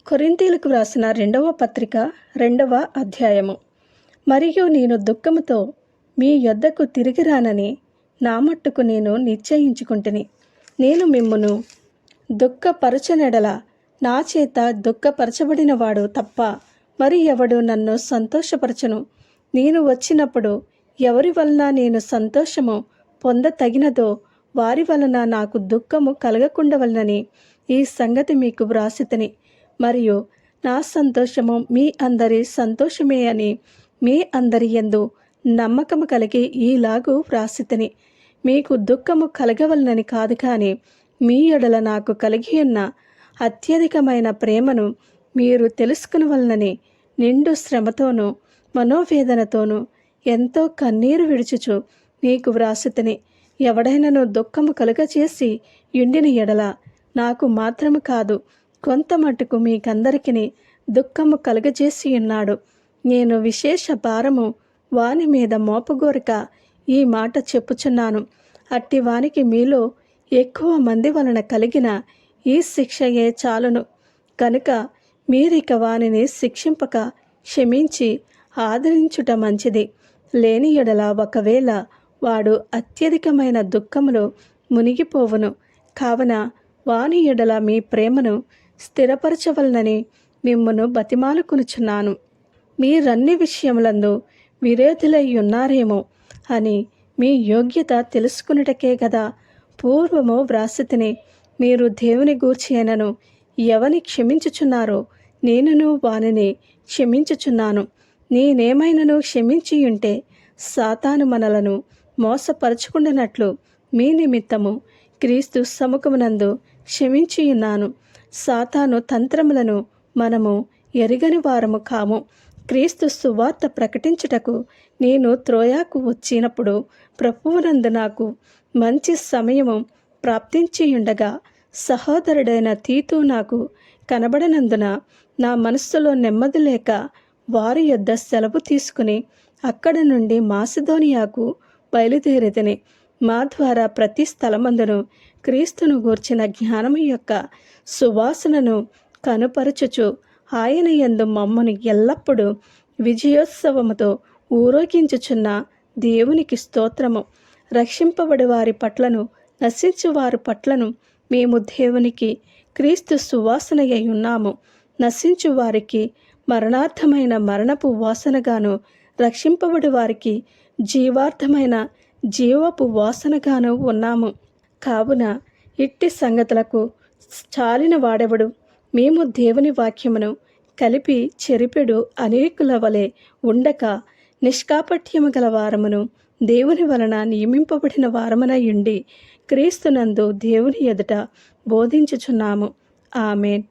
కొరింథీయులకు వ్రాసిన 2వ పత్రిక 2వ అధ్యాయము. మరియు నేను దుఃఖముతో మీ యొద్దకు తిరిగి రానని నా మట్టుకు నేను నిశ్చయించుకుంటుని. నేను మిమ్మును దుఃఖపరచనెడల నా చేత దుఃఖపరచబడిన వాడు తప్ప మరి ఎవడు నన్ను సంతోషపరచను. నేను వచ్చినప్పుడు ఎవరి వలన నేను సంతోషము పొందతగినదో వారి వలన నాకు దుఃఖము కలగకుండవలనని ఈ సంగతి మీకు వ్రాసితిని. మరియు నా సంతోషము మీ అందరి సంతోషమే అని మీ అందరి యందు నమ్మకము కలిగి ఈలాగు వ్రాసితిని. మీకు దుఃఖము కలగవలనని కాదు, కానీ మీ ఎడల నాకు కలిగి ఉన్న అత్యధికమైన ప్రేమను మీరు తెలుసుకునవలనని నిండు శ్రమతోనూ మనోవేదనతోనూ ఎంతో కన్నీరు విడుచుచు మీకు వ్రాసితిని. ఎవడైనను దుఃఖము కలుగచేసి యుండిన ఎడల నాకు మాత్రము కాదు, కొంత మట్టుకు మీకందరికీ దుఃఖము కలుగజేసి ఉన్నాడు. నేను విశేష భారము వాని మీద మోపగోరక ఈ మాట చెప్పుచున్నాను. అట్టి వానికి మీలో ఎక్కువ మంది వలన కలిగిన ఈ శిక్షయే చాలును. కనుక మీరిక వానిని శిక్షింపక క్షమించి ఆదరించుట మంచిది. లేని ఎడల ఒకవేళ వాడు అత్యధికమైన దుఃఖములో మునిగిపోవును. కావున వాని ఎడల మీ ప్రేమను స్థిరపరచవలనని మిమ్మును బతిమాలుకొనుచున్నాను. మీరన్ని విషయములందు విరోధులై ఉన్నారేమో అని మీ యోగ్యత తెలుసుకున్నటకే గదా పూర్వము వ్రాసితిని. మీరు దేవుని గూర్చి అయినను ఎవని క్షమించుచున్నారో నేనును వానిని క్షమించుచున్నాను. నేనేమైనను క్షమించియుంటే సాతాను మనలను మోసపరచుకుంటున్నట్లు మీ నిమిత్తము క్రీస్తు సముఖమునందు క్షమించియున్నాను. సాతాను తంత్రములను మనము ఎరుగని వారము కాము. క్రీస్తు సువార్త ప్రకటించుటకు నేను త్రోయాకు వచ్చినప్పుడు ప్రభువునందు నాకు మంచి సమయము ప్రాప్తించియుండగా సహోదరుడైన తీతు నాకు కనబడనందున నా మనస్సులో నెమ్మది లేక వారి యొద్ద సెలవు తీసుకుని అక్కడ నుండి మాసిదోనియాకు బయలుదేరితిని. మా ద్వారా ప్రతి స్థలమందును క్రీస్తును గూర్చిన జ్ఞానము యొక్క సువాసనను కనుపరచుచు ఆయన యందు మమ్మను ఎల్లప్పుడూ విజయోత్సవముతో ఊరేగించుచున్న దేవునికి స్తోత్రము. రక్షింపబడి వారి పట్లను నశించు వారి పట్లను మేము దేవునికి క్రీస్తు సువాసన అయి ఉన్నాము. నశించు వారికి మరణార్థమైన మరణపు వాసనగాను, రక్షింపబడి వారికి జీవార్థమైన జీవపు వాసనగాను ఉన్నాము. కావున ఇట్టి సంగతులకు చాలిన వాడెవడు? మేము దేవుని వాక్యమును కలిపి చెరిపెడు అనేకుల వలె ఉండక నిష్కాపట్యము గల వారమును దేవుని వలన నియమింపబడిన వారమునయుండి క్రీస్తునందు దేవుని ఎదుట బోధించుచున్నాము. ఆమేన్.